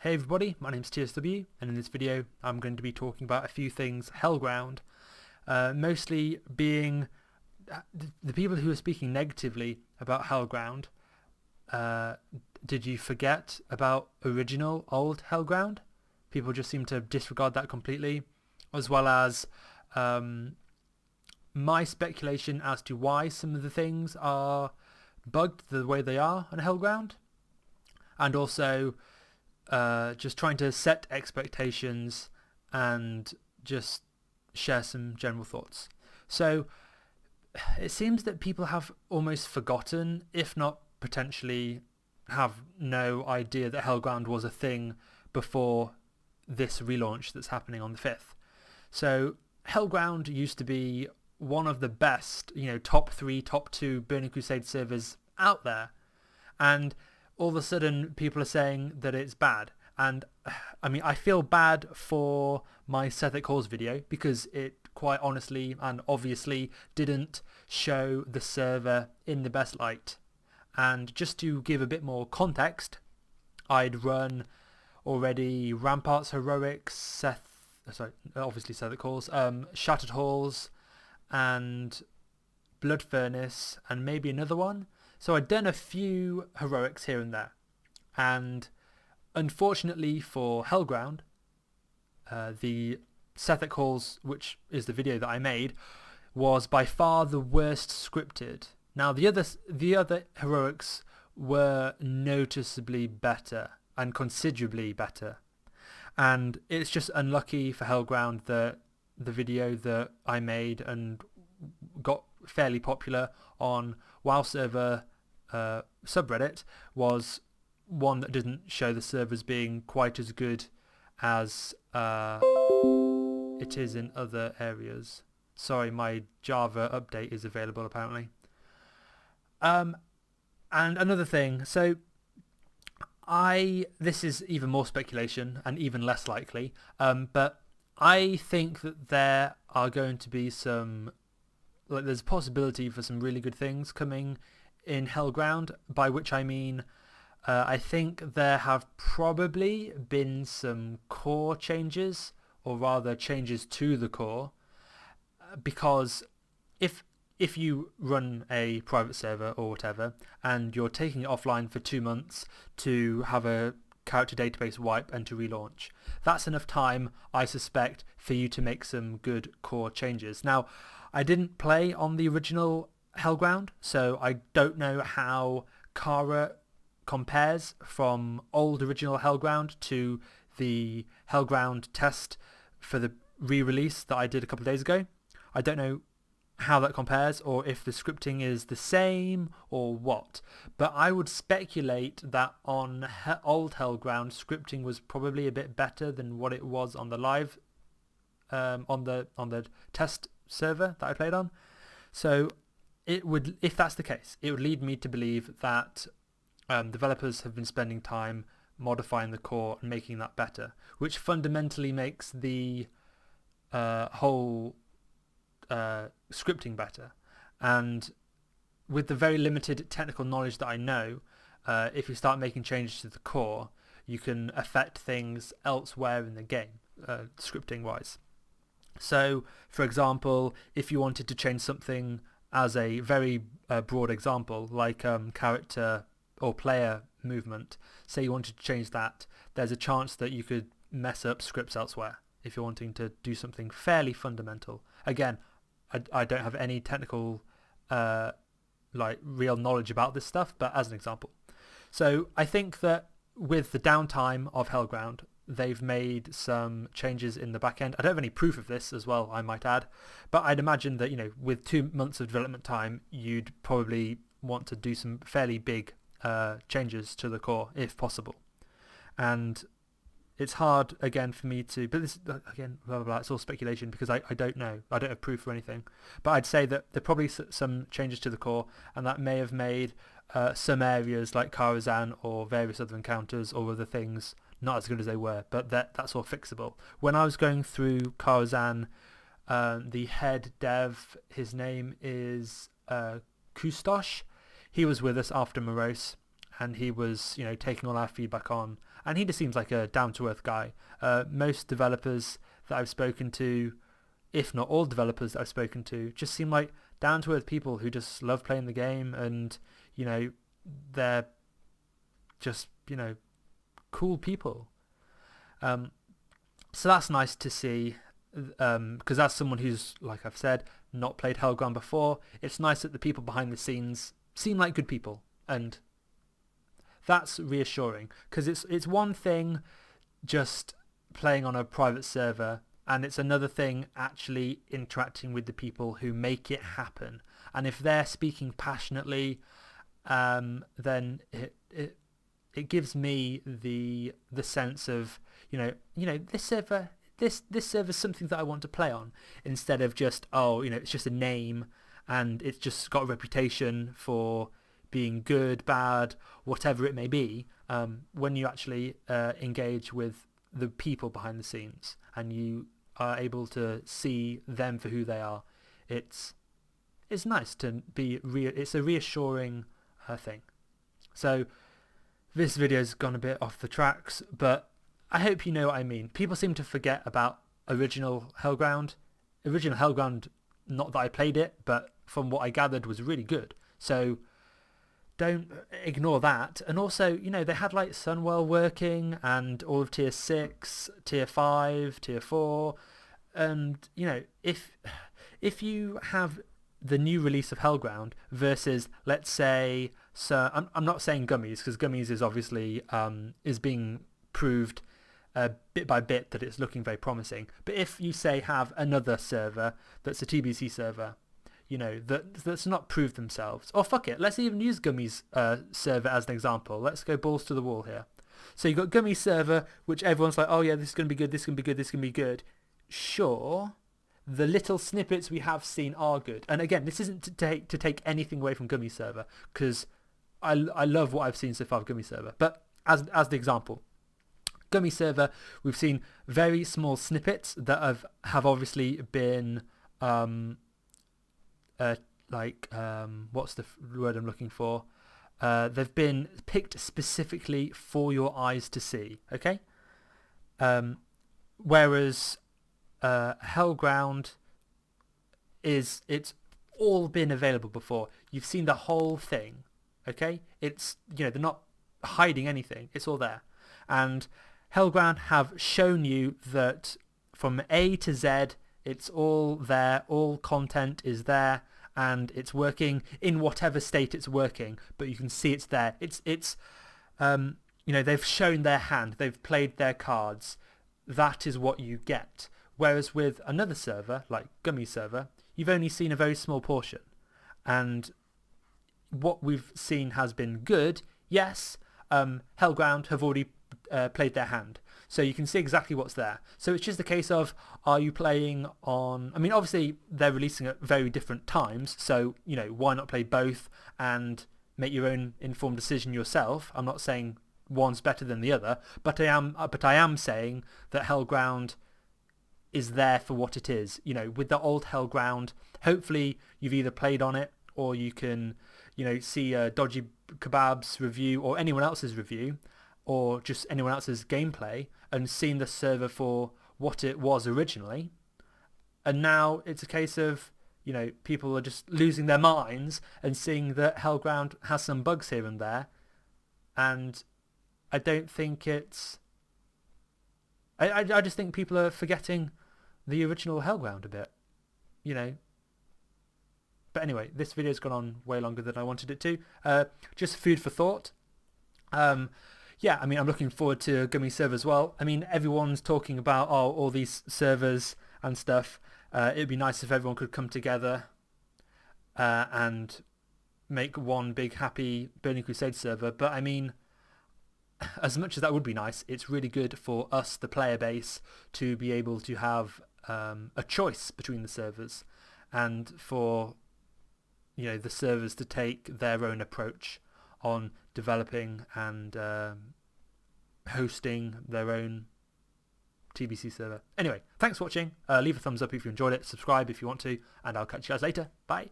Hey everybody, my name's TSW, and in this video I'm going to be talking about a few things Hellground, mostly being the people who are speaking negatively about Hellground. Did you forget about original old Hellground? People just seem to disregard that completely, as well as my speculation as to why some of the things are bugged the way they are on Hellground, and also just trying to set expectations and just share some general thoughts. So it seems that people have almost forgotten, if not potentially have no idea that Hellground was a thing before this relaunch that's happening on the 5th. So Hellground used to be one of the best, top 3, top 2 Burning Crusade servers out there. And all of a sudden people are saying that it's bad. And I mean, I feel bad for my Sethic Halls video because it quite honestly and obviously didn't show the server in the best light. And just to give a bit more context, I'd run already Ramparts Heroics, obviously Sethic Halls, Shattered Halls and Blood Furnace and maybe another one. So I'd done a few heroics here and there, and unfortunately for Hellground, the Sethic Halls, which is the video that I made, was by far the worst scripted. Now the other heroics were noticeably better and considerably better, and it's just unlucky for Hellground that the video that I made and got fairly popular on WoW server subreddit was one that didn't show the servers being quite as good as it is in other areas. Sorry, my Java update is available apparently. And another thing, so this is even more speculation and even less likely, but I think that there are going to be there's a possibility for some really good things coming in Hellground, by which I mean I think there have probably been some core changes, or rather changes to the core, because if you run a private server or whatever and you're taking it offline for 2 months to have a character database wipe and to relaunch, that's enough time, I suspect, for you to make some good core changes. Now, I didn't play on the original Hellground, so I don't know how Kara compares from old original Hellground to the Hellground test for the re-release that I did a couple of days ago. I don't know how that compares, or if the scripting is the same or what, but I would speculate that on old Hellground, scripting was probably a bit better than what it was on the live on the test server that I played on. So it would, if that's the case, it would lead me to believe that developers have been spending time modifying the core and making that better, which fundamentally makes the whole scripting better. And with the very limited technical knowledge that I know, if you start making changes to the core, you can affect things elsewhere in the game, scripting wise. So, for example, if you wanted to change something as a very broad example, like character or player movement, say you wanted to change that, there's a chance that you could mess up scripts elsewhere if you're wanting to do something fairly fundamental. Again, I don't have any technical real knowledge about this stuff, but as an example. So I think that with the downtime of Hellground, they've made some changes in the back end. I don't have any proof of this as well, I might add, but I'd imagine that, with 2 months of development time, you'd probably want to do some fairly big changes to the core if possible. And it's hard, again, for me to, but this, again, blah, blah, blah, it's all speculation because I don't know. I don't have proof or anything. But I'd say that there are probably some changes to the core, and that may have made some areas like Karazhan or various other encounters or other things not as good as they were, but that's all fixable. When I was going through Karazhan, the head dev, his name is Kustosh. He was with us after Morose, and he was, taking all our feedback on and he just seems like a down-to-earth guy. Most developers that I've spoken to, if not all developers that I've spoken to, just seem like down-to-earth people who just love playing the game, and they're just cool people. So that's nice to see, because as someone who's, like I've said, not played Hellground before, it's nice that the people behind the scenes seem like good people, and that's reassuring, because it's one thing just playing on a private server, and it's another thing actually interacting with the people who make it happen. And if they're speaking passionately, then it gives me the sense of this server is something that I want to play on, instead of just it's just a name and it's just got a reputation for being good, bad, whatever it may be. When you actually engage with the people behind the scenes and you are able to see them for who they are, it's nice to be it's a reassuring thing. So this video's gone a bit off the tracks, but I hope you know what I mean. People seem to forget about original Hellground. Original Hellground, not that I played it, but from what I gathered was really good. So don't ignore that. And also, they had like Sunwell working and all of Tier 6, Tier 5, Tier 4. And, if you have the new release of Hellground versus, let's say, I'm not saying Gummies, because Gummies is obviously is being proved bit by bit that it's looking very promising. But if you say have another server that's a TBC server, that's not proved themselves, or fuck it, let's even use Gummies server as an example. Let's go balls to the wall here. So you've got Gummies server, which everyone's like, oh yeah, this is going to be good, this is going to be good, this is going to be good. Sure, the little snippets we have seen are good. And again, this isn't to take anything away from Gummies server, because I love what I've seen so far of Gummies server. But as the example, Gummies server, we've seen very small snippets that have obviously been what's the word I'm looking for? They've been picked specifically for your eyes to see. Okay. Whereas Hellground it's all been available before. You've seen the whole thing. Okay. It's they're not hiding anything. It's all there. And Hellground have shown you that from A to Z, it's all there. All content is there, and it's working in whatever state it's working. But you can see it's there. It's they've shown their hand. They've played their cards. That is what you get. Whereas with another server, like Gummies server, you've only seen a very small portion. And what we've seen has been good. Yes, Hellground have already played their hand. So you can see exactly what's there. So it's just a case of, are you playing on... I mean, obviously, they're releasing at very different times. So, why not play both and make your own informed decision yourself? I'm not saying one's better than the other, but I am saying that Hellground is there for what it is. With the old Hellground, hopefully you've either played on it, or you can, see Dodgy Kebab's review or anyone else's review, or just anyone else's gameplay, and seen the server for what it was originally. And now it's a case of, people are just losing their minds and seeing that Hellground has some bugs here and there. And I don't think it's... I just think people are forgetting the original Hellground a bit, But anyway, this video's gone on way longer than I wanted it to. Just food for thought. Yeah, I mean, I'm looking forward to Gummy server as well. I mean, everyone's talking about all these servers and stuff. It'd be nice if everyone could come together and make one big happy Burning Crusade server. But I mean, as much as that would be nice, it's really good for us, the player base, to be able to have a choice between the servers, and for the servers to take their own approach on developing and hosting their own TBC server. Anyway, thanks for watching. Leave a thumbs up if you enjoyed it, subscribe if you want to, and I'll catch you guys later. Bye.